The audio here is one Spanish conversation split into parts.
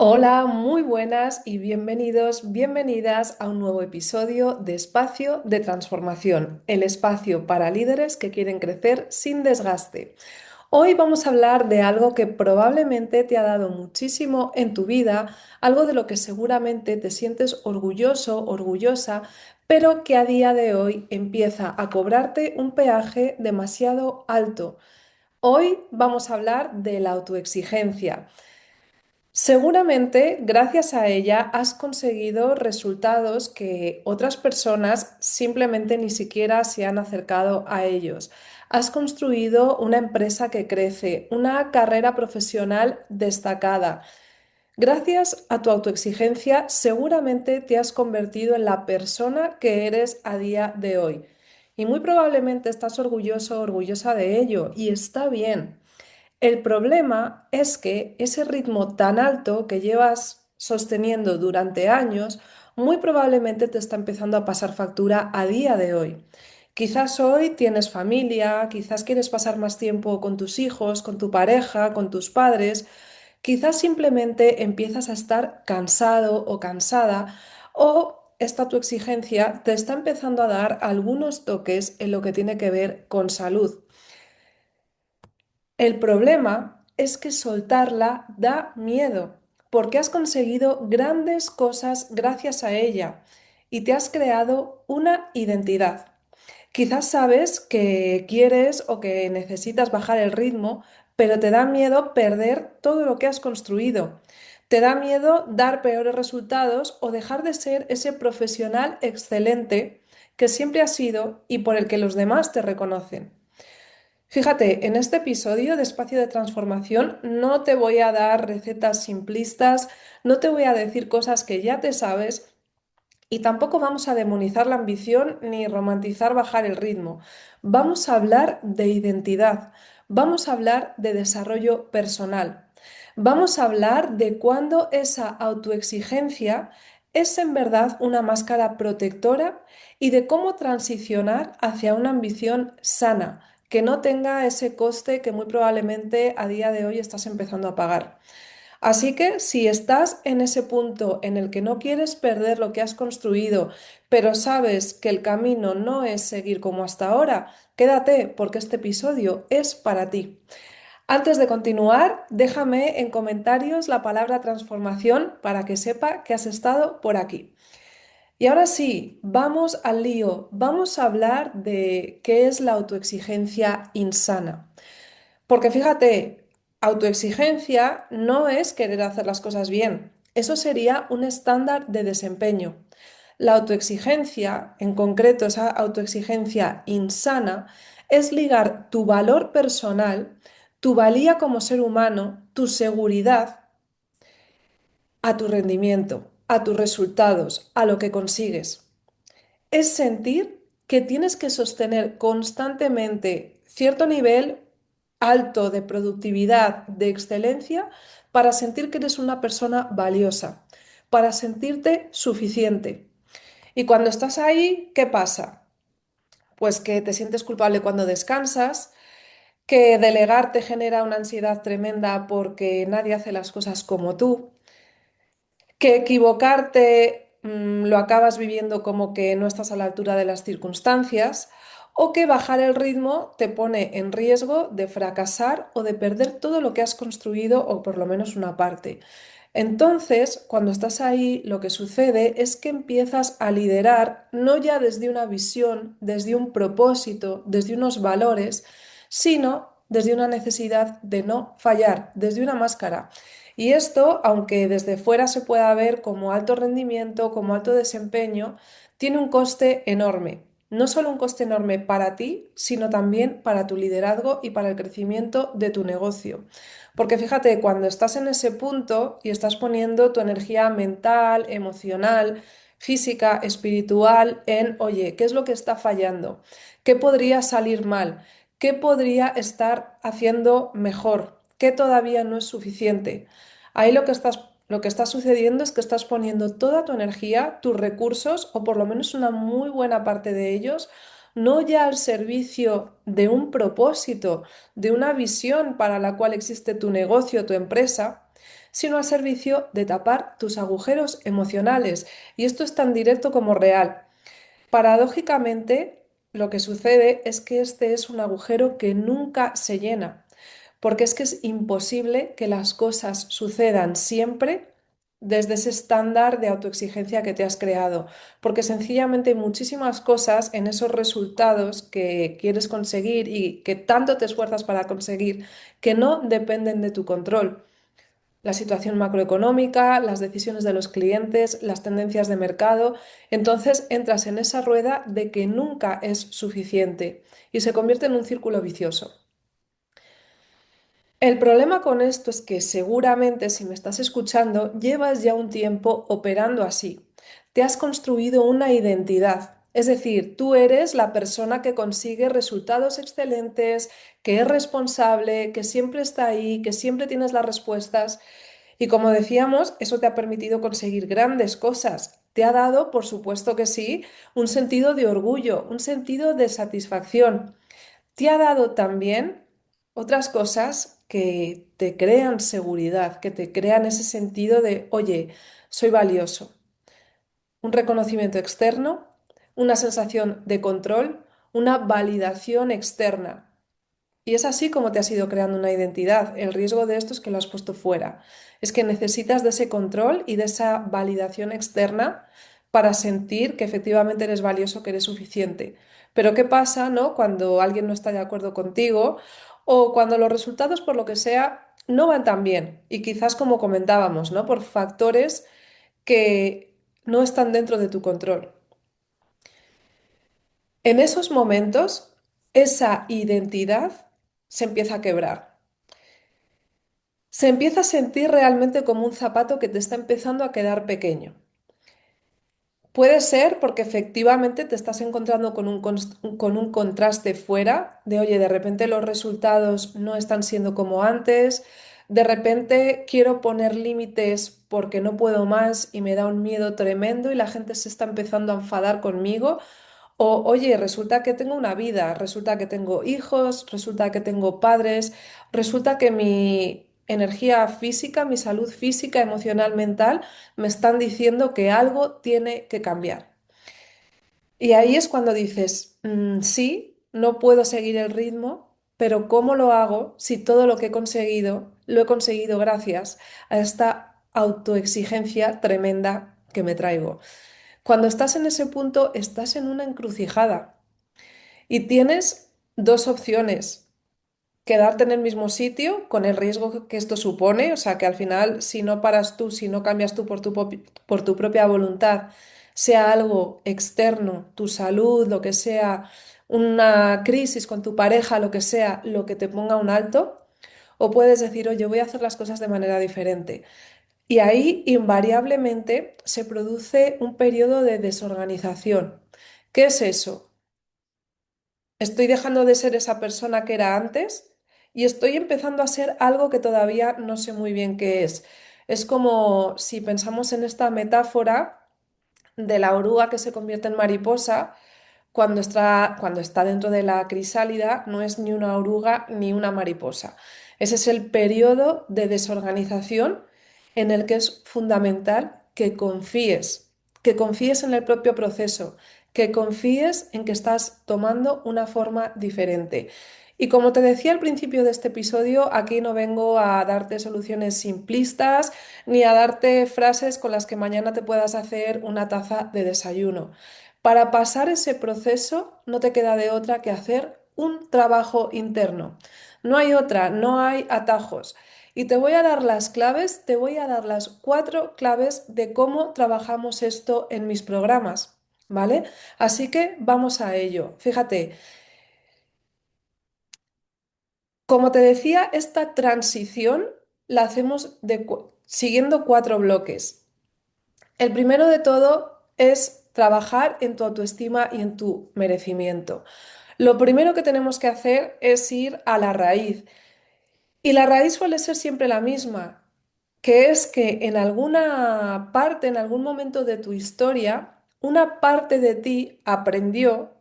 Hola, muy buenas y bienvenidos, bienvenidas a un nuevo episodio de Espacio de Transformación, el espacio para líderes que quieren crecer sin desgaste. Hoy vamos a hablar de algo que probablemente te ha dado muchísimo en tu vida, algo de lo que seguramente te sientes orgulloso, orgullosa, pero que a día de hoy empieza a cobrarte un peaje demasiado alto. Hoy vamos a hablar de la autoexigencia. Seguramente, gracias a ella, has conseguido resultados que otras personas simplemente ni siquiera se han acercado a ellos. Has construido una empresa que crece, una carrera profesional destacada. Gracias a tu autoexigencia, seguramente te has convertido en la persona que eres a día de hoy. Y muy probablemente estás orgulloso o orgullosa de ello, y está bien. El problema es que ese ritmo tan alto que llevas sosteniendo durante años, muy probablemente te está empezando a pasar factura a día de hoy. Quizás hoy tienes familia, quizás quieres pasar más tiempo con tus hijos, con tu pareja, con tus padres, quizás simplemente empiezas a estar cansado o cansada o esta tu exigencia te está empezando a dar algunos toques en lo que tiene que ver con salud. El problema es que soltarla da miedo, porque has conseguido grandes cosas gracias a ella y te has creado una identidad. Quizás sabes que quieres o que necesitas bajar el ritmo, pero te da miedo perder todo lo que has construido. Te da miedo dar peores resultados o dejar de ser ese profesional excelente que siempre has sido y por el que los demás te reconocen. Fíjate, en este episodio de Espacio de Transformación no te voy a dar recetas simplistas, no te voy a decir cosas que ya te sabes y tampoco vamos a demonizar la ambición ni romantizar bajar el ritmo. Vamos a hablar de identidad, vamos a hablar de desarrollo personal, vamos a hablar de cuándo esa autoexigencia es en verdad una máscara protectora y de cómo transicionar hacia una ambición sana, que no tenga ese coste que muy probablemente a día de hoy estás empezando a pagar. Así que si estás en ese punto en el que no quieres perder lo que has construido, pero sabes que el camino no es seguir como hasta ahora, quédate porque este episodio es para ti. Antes de continuar, déjame en comentarios la palabra transformación para que sepa que has estado por aquí. Y ahora sí, vamos al lío. Vamos a hablar de qué es la autoexigencia insana. Porque fíjate, autoexigencia no es querer hacer las cosas bien. Eso sería un estándar de desempeño. La autoexigencia, en concreto esa autoexigencia insana, es ligar tu valor personal, tu valía como ser humano, tu seguridad a tu rendimiento, a tus resultados, a lo que consigues. Es sentir que tienes que sostener constantemente cierto nivel alto de productividad, de excelencia, para sentir que eres una persona valiosa, para sentirte suficiente. Y cuando estás ahí, ¿qué pasa? Pues que te sientes culpable cuando descansas, que delegar te genera una ansiedad tremenda porque nadie hace las cosas como tú, que equivocarte lo acabas viviendo como que no estás a la altura de las circunstancias o que bajar el ritmo te pone en riesgo de fracasar o de perder todo lo que has construido o por lo menos una parte. Entonces, cuando estás ahí, lo que sucede es que empiezas a liderar no ya desde una visión, desde un propósito, desde unos valores, sino desde una necesidad de no fallar, desde una máscara. Y esto, aunque desde fuera se pueda ver como alto rendimiento, como alto desempeño, tiene un coste enorme. No solo un coste enorme para ti, sino también para tu liderazgo y para el crecimiento de tu negocio. Porque fíjate, cuando estás en ese punto y estás poniendo tu energía mental, emocional, física, espiritual en, oye, ¿qué es lo que está fallando? ¿Qué podría salir mal? ¿Qué podría estar haciendo mejor? ¿Qué todavía no es suficiente? Ahí lo que está sucediendo es que estás poniendo toda tu energía, tus recursos, o por lo menos una muy buena parte de ellos, no ya al servicio de un propósito, de una visión para la cual existe tu negocio, tu empresa, sino al servicio de tapar tus agujeros emocionales. Y esto es tan directo como real. Paradójicamente, lo que sucede es que este es un agujero que nunca se llena, porque es que es imposible que las cosas sucedan siempre desde ese estándar de autoexigencia que te has creado, porque sencillamente hay muchísimas cosas en esos resultados que quieres conseguir y que tanto te esfuerzas para conseguir que no dependen de tu control. La situación macroeconómica, las decisiones de los clientes, las tendencias de mercado. Entonces entras en esa rueda de que nunca es suficiente y se convierte en un círculo vicioso. El problema con esto es que seguramente si me estás escuchando, llevas ya un tiempo operando así. Te has construido una identidad. Es decir, tú eres la persona que consigue resultados excelentes, que es responsable, que siempre está ahí, que siempre tienes las respuestas. Y como decíamos, eso te ha permitido conseguir grandes cosas. Te ha dado, por supuesto que sí, un sentido de orgullo, un sentido de satisfacción. Te ha dado también otras cosas que te crean seguridad, que te crean ese sentido de, oye, soy valioso. Un reconocimiento externo, una sensación de control, una validación externa. Y es así como te has ido creando una identidad. El riesgo de esto es que lo has puesto fuera. Es que necesitas de ese control y de esa validación externa para sentir que efectivamente eres valioso, que eres suficiente. Pero ¿qué pasa, no? Cuando alguien no está de acuerdo contigo o cuando los resultados, por lo que sea, no van tan bien. Y quizás como comentábamos, ¿no? Por factores que no están dentro de tu control. En esos momentos, esa identidad se empieza a quebrar. Se empieza a sentir realmente como un zapato que te está empezando a quedar pequeño. Puede ser porque efectivamente te estás encontrando con con un contraste fuera de, oye, de repente los resultados no están siendo como antes, de repente quiero poner límites porque no puedo más y me da un miedo tremendo y la gente se está empezando a enfadar conmigo. O, oye, resulta que tengo una vida, resulta que tengo hijos, resulta que tengo padres, resulta que mi energía física, mi salud física, emocional, mental, me están diciendo que algo tiene que cambiar. Y ahí es cuando dices, sí, no puedo seguir el ritmo, pero ¿cómo lo hago si todo lo que he conseguido lo he conseguido gracias a esta autoexigencia tremenda que me traigo? Cuando estás en ese punto, estás en una encrucijada y tienes dos opciones. Quedarte en el mismo sitio con el riesgo que esto supone, o sea, que al final, si no paras tú, si no cambias tú por tu propia voluntad, sea algo externo, tu salud, lo que sea, una crisis con tu pareja, lo que sea, lo que te ponga un alto, o puedes decir, oye, voy a hacer las cosas de manera diferente. Y ahí invariablemente se produce un periodo de desorganización. ¿Qué es eso? Estoy dejando de ser esa persona que era antes y estoy empezando a ser algo que todavía no sé muy bien qué es. Es como si pensamos en esta metáfora de la oruga que se convierte en mariposa, cuando está dentro de la crisálida, no es ni una oruga ni una mariposa. Ese es el periodo de desorganización en el que es fundamental que confíes en el propio proceso, que confíes en que estás tomando una forma diferente. Y como te decía al principio de este episodio, aquí no vengo a darte soluciones simplistas ni a darte frases con las que mañana te puedas hacer una taza de desayuno. Para pasar ese proceso no te queda de otra que hacer un trabajo interno. No hay otra, no hay atajos. Y te voy a dar las claves, te voy a dar las cuatro claves de cómo trabajamos esto en mis programas, ¿vale? Así que vamos a ello. Fíjate, como te decía, esta transición la hacemos siguiendo cuatro bloques. El primero de todo es trabajar en tu autoestima y en tu merecimiento. Lo primero que tenemos que hacer es ir a la raíz. Y la raíz suele ser siempre la misma, que es que en alguna parte, en algún momento de tu historia, una parte de ti aprendió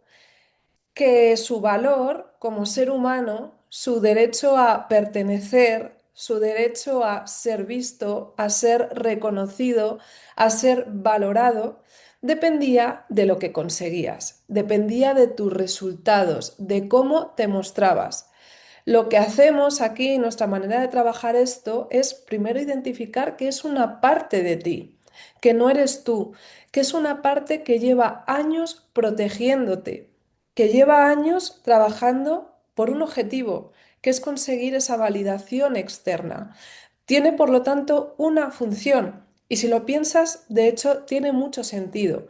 que su valor como ser humano, su derecho a pertenecer, su derecho a ser visto, a ser reconocido, a ser valorado, dependía de lo que conseguías, dependía de tus resultados, de cómo te mostrabas. Lo que hacemos aquí, nuestra manera de trabajar esto, es primero identificar que es una parte de ti, que no eres tú, que es una parte que lleva años protegiéndote, que lleva años trabajando por un objetivo, que es conseguir esa validación externa. Tiene, por lo tanto, una función y si lo piensas, de hecho, tiene mucho sentido.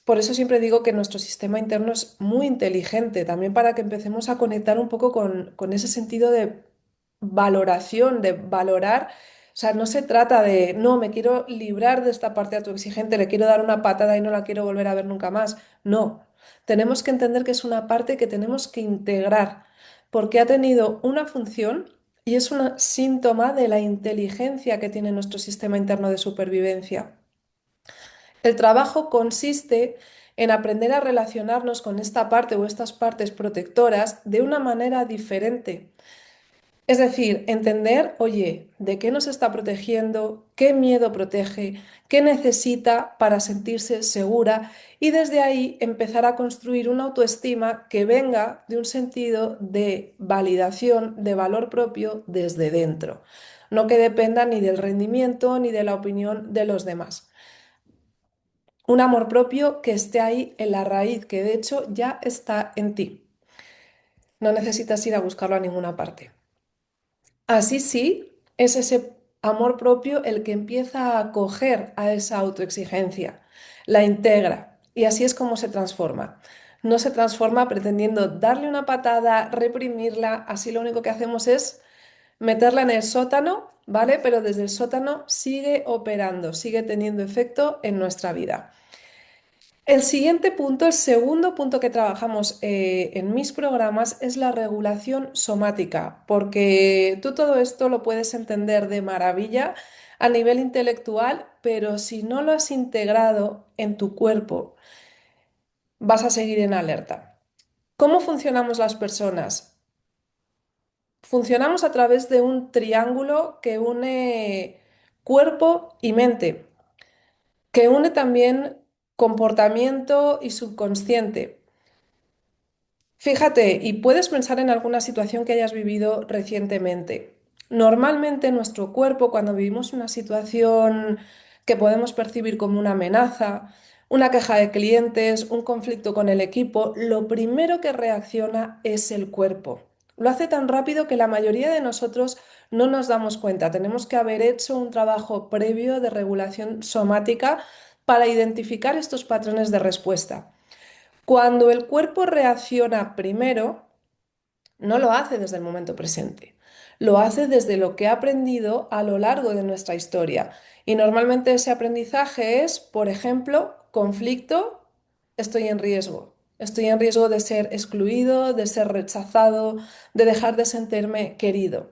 Por eso siempre digo que nuestro sistema interno es muy inteligente, también para que empecemos a conectar un poco con ese sentido de valoración, de valorar. O sea, no se trata de, no, me quiero librar de esta parte autoexigente, le quiero dar una patada y no la quiero volver a ver nunca más. No, tenemos que entender que es una parte que tenemos que integrar, porque ha tenido una función y es un síntoma de la inteligencia que tiene nuestro sistema interno de supervivencia. El trabajo consiste en aprender a relacionarnos con esta parte o estas partes protectoras de una manera diferente. Es decir, entender, oye, ¿de qué nos está protegiendo? ¿Qué miedo protege? ¿Qué necesita para sentirse segura? Y desde ahí empezar a construir una autoestima que venga de un sentido de validación, de valor propio desde dentro. No que dependa ni del rendimiento ni de la opinión de los demás. Un amor propio que esté ahí en la raíz, que de hecho ya está en ti. No necesitas ir a buscarlo a ninguna parte. Así sí, es ese amor propio el que empieza a acoger a esa autoexigencia, la integra y así es como se transforma. No se transforma pretendiendo darle una patada, reprimirla, así lo único que hacemos es meterla en el sótano, ¿vale? Pero desde el sótano sigue operando, sigue teniendo efecto en nuestra vida. El siguiente punto, el segundo punto que trabajamos en mis programas es la regulación somática, porque tú todo esto lo puedes entender de maravilla a nivel intelectual, pero si no lo has integrado en tu cuerpo, vas a seguir en alerta. ¿Cómo funcionamos las personas? Funcionamos a través de un triángulo que une cuerpo y mente, que une también comportamiento y subconsciente. Fíjate, y puedes pensar en alguna situación que hayas vivido recientemente. Normalmente nuestro cuerpo, cuando vivimos una situación que podemos percibir como una amenaza, una queja de clientes, un conflicto con el equipo, lo primero que reacciona es el cuerpo. Lo hace tan rápido que la mayoría de nosotros no nos damos cuenta. Tenemos que haber hecho un trabajo previo de regulación somática para identificar estos patrones de respuesta. Cuando el cuerpo reacciona primero, no lo hace desde el momento presente, lo hace desde lo que ha aprendido a lo largo de nuestra historia. Y normalmente ese aprendizaje es, por ejemplo, conflicto, estoy en riesgo de ser excluido, de ser rechazado, de dejar de sentirme querido.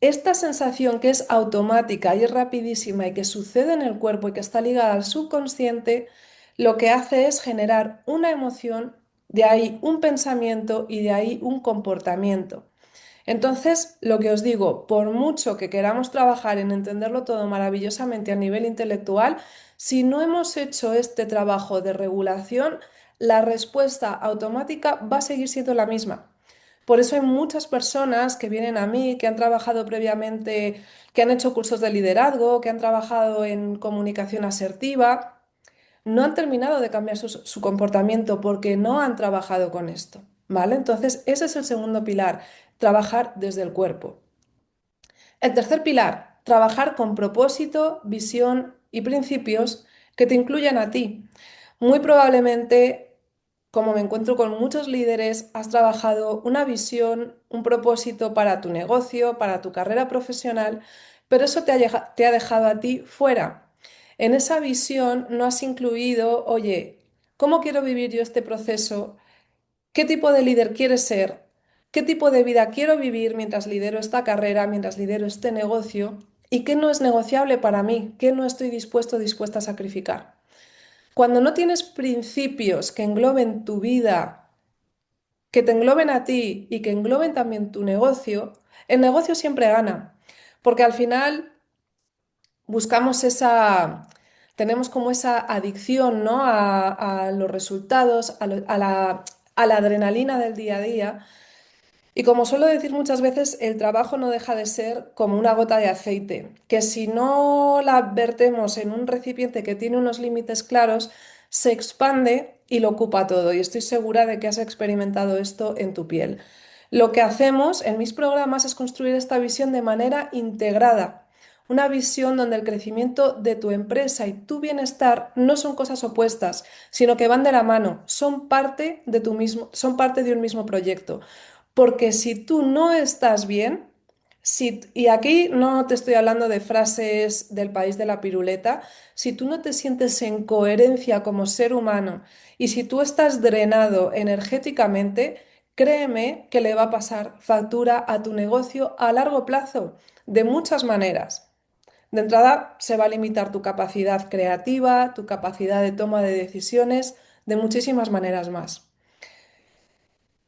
Esta sensación que es automática y es rapidísima y que sucede en el cuerpo y que está ligada al subconsciente, lo que hace es generar una emoción, de ahí un pensamiento y de ahí un comportamiento. Entonces, lo que os digo, por mucho que queramos trabajar en entenderlo todo maravillosamente a nivel intelectual, si no hemos hecho este trabajo de regulación, la respuesta automática va a seguir siendo la misma. Por eso hay muchas personas que vienen a mí, que han trabajado previamente, que han hecho cursos de liderazgo, que han trabajado en comunicación asertiva, no han terminado de cambiar su comportamiento porque no han trabajado con esto, ¿vale? Entonces, ese es el segundo pilar, trabajar desde el cuerpo. El tercer pilar, trabajar con propósito, visión y principios que te incluyan a ti. Muy probablemente, como me encuentro con muchos líderes, has trabajado una visión, un propósito para tu negocio, para tu carrera profesional, pero eso te ha dejado a ti fuera. En esa visión no has incluido, oye, ¿cómo quiero vivir yo este proceso? ¿Qué tipo de líder quieres ser? ¿Qué tipo de vida quiero vivir mientras lidero esta carrera, mientras lidero este negocio? ¿Y qué no es negociable para mí? ¿Qué no estoy dispuesto o dispuesta a sacrificar? Cuando no tienes principios que engloben tu vida, que te engloben a ti y que engloben también tu negocio, El negocio siempre gana, porque al final buscamos tenemos como esa adicción, ¿no? A los resultados, a la adrenalina del día a día. Y como suelo decir muchas veces, el trabajo no deja de ser como una gota de aceite, que si no la vertemos en un recipiente que tiene unos límites claros, se expande y lo ocupa todo. Y estoy segura de que has experimentado esto en tu piel. Lo que hacemos en mis programas es construir esta visión de manera integrada, una visión donde el crecimiento de tu empresa y tu bienestar no son cosas opuestas, sino que van de la mano, son parte de son parte de un mismo proyecto. Porque si tú no estás bien, y aquí no te estoy hablando de frases del país de la piruleta, si tú no te sientes en coherencia como ser humano y si tú estás drenado energéticamente, créeme que le va a pasar factura a tu negocio a largo plazo, de muchas maneras. De entrada, se va a limitar tu capacidad creativa, tu capacidad de toma de decisiones, de muchísimas maneras más.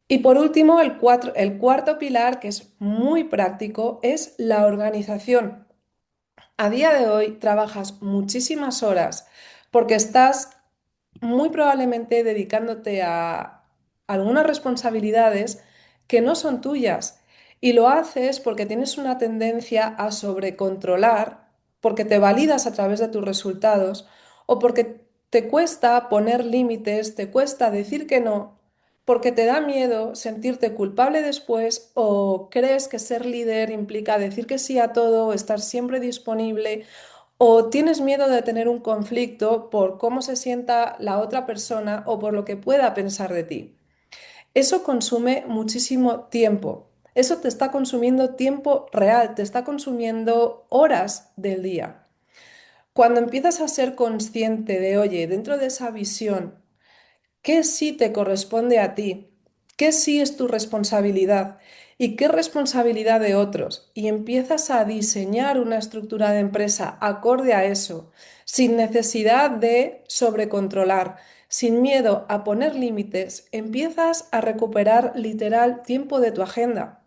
Y por último, el cuarto pilar, que es muy práctico, es la organización. A día de hoy trabajas muchísimas horas porque estás muy probablemente dedicándote a algunas responsabilidades que no son tuyas. Y lo haces porque tienes una tendencia a sobrecontrolar, porque te validas a través de tus resultados o porque te cuesta poner límites, te cuesta decir que no, porque te da miedo sentirte culpable después o crees que ser líder implica decir que sí a todo, estar siempre disponible o tienes miedo de tener un conflicto por cómo se sienta la otra persona o por lo que pueda pensar de ti. Eso consume muchísimo tiempo. Eso te está consumiendo tiempo real, te está consumiendo horas del día. Cuando empiezas a ser consciente de, oye, dentro de esa visión, ¿qué sí te corresponde a ti? ¿Qué sí es tu responsabilidad? ¿Y qué responsabilidad de otros? Y empiezas a diseñar una estructura de empresa acorde a eso, sin necesidad de sobrecontrolar, sin miedo a poner límites, empiezas a recuperar literal tiempo de tu agenda.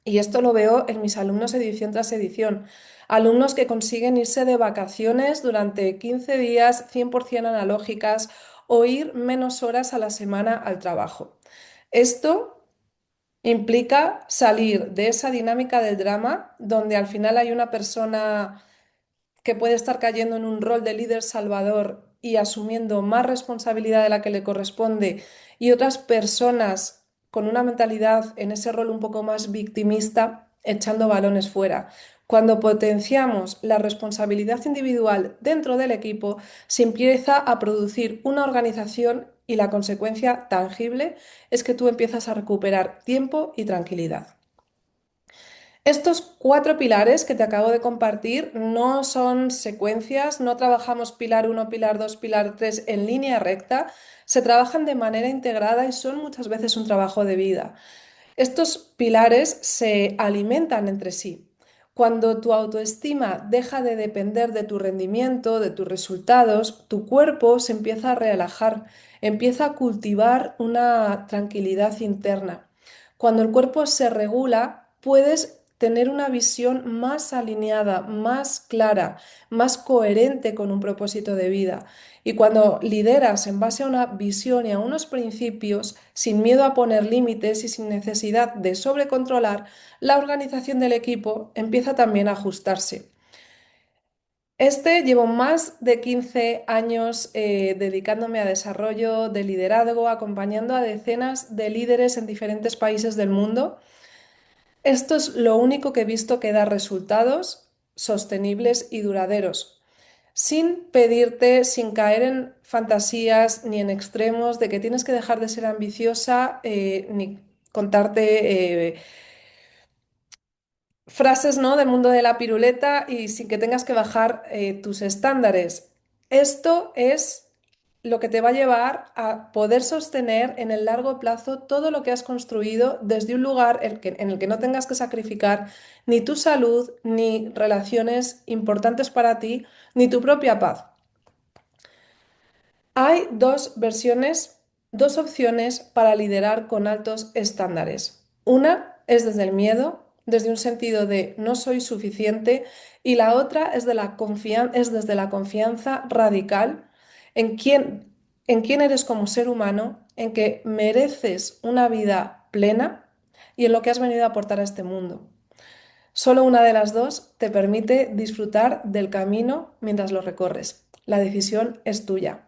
Y esto lo veo en mis alumnos edición tras edición. Alumnos que consiguen irse de vacaciones durante 15 días 100% analógicas o ir menos horas a la semana al trabajo. Esto implica salir de esa dinámica del drama donde al final hay una persona que puede estar cayendo en un rol de líder salvador y asumiendo más responsabilidad de la que le corresponde, y otras personas con una mentalidad en ese rol un poco más victimista, echando balones fuera. Cuando potenciamos la responsabilidad individual dentro del equipo, se empieza a producir una organización y la consecuencia tangible es que tú empiezas a recuperar tiempo y tranquilidad. Estos cuatro pilares que te acabo de compartir no son secuencias, no trabajamos pilar uno, pilar 2, pilar 3 en línea recta, se trabajan de manera integrada y son muchas veces un trabajo de vida. Estos pilares se alimentan entre sí. Cuando tu autoestima deja de depender de tu rendimiento, de tus resultados, tu cuerpo se empieza a relajar, empieza a cultivar una tranquilidad interna. Cuando el cuerpo se regula, puedes tener una visión más alineada, más clara, más coherente con un propósito de vida. Y cuando lideras en base a una visión y a unos principios, sin miedo a poner límites y sin necesidad de sobrecontrolar, la organización del equipo empieza también a ajustarse. Llevo más de 15 años dedicándome a desarrollo de liderazgo, acompañando a decenas de líderes en diferentes países del mundo. Esto es lo único que he visto que da resultados sostenibles y duraderos, sin pedirte, sin caer en fantasías ni en extremos de que tienes que dejar de ser ambiciosa, ni contarte frases, ¿no? del mundo de la piruleta y sin que tengas que bajar tus estándares. Esto es lo que te va a llevar a poder sostener en el largo plazo todo lo que has construido desde un lugar en el que no tengas que sacrificar ni tu salud, ni relaciones importantes para ti, ni tu propia paz. Hay dos opciones para liderar con altos estándares. Una es desde el miedo desde un sentido de no soy suficiente y la otra es, es desde la confianza radical en en quién eres como ser humano, en que mereces una vida plena y en lo que has venido a aportar a este mundo. Solo una de las dos te permite disfrutar del camino mientras lo recorres. La decisión es tuya.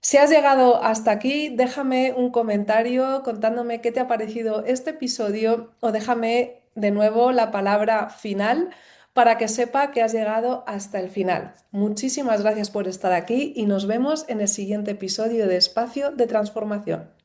Si has llegado hasta aquí, déjame un comentario contándome qué te ha parecido este episodio o déjame de nuevo la palabra final para que sepa que has llegado hasta el final. Muchísimas gracias por estar aquí y nos vemos en el siguiente episodio de Espacio de Transformación.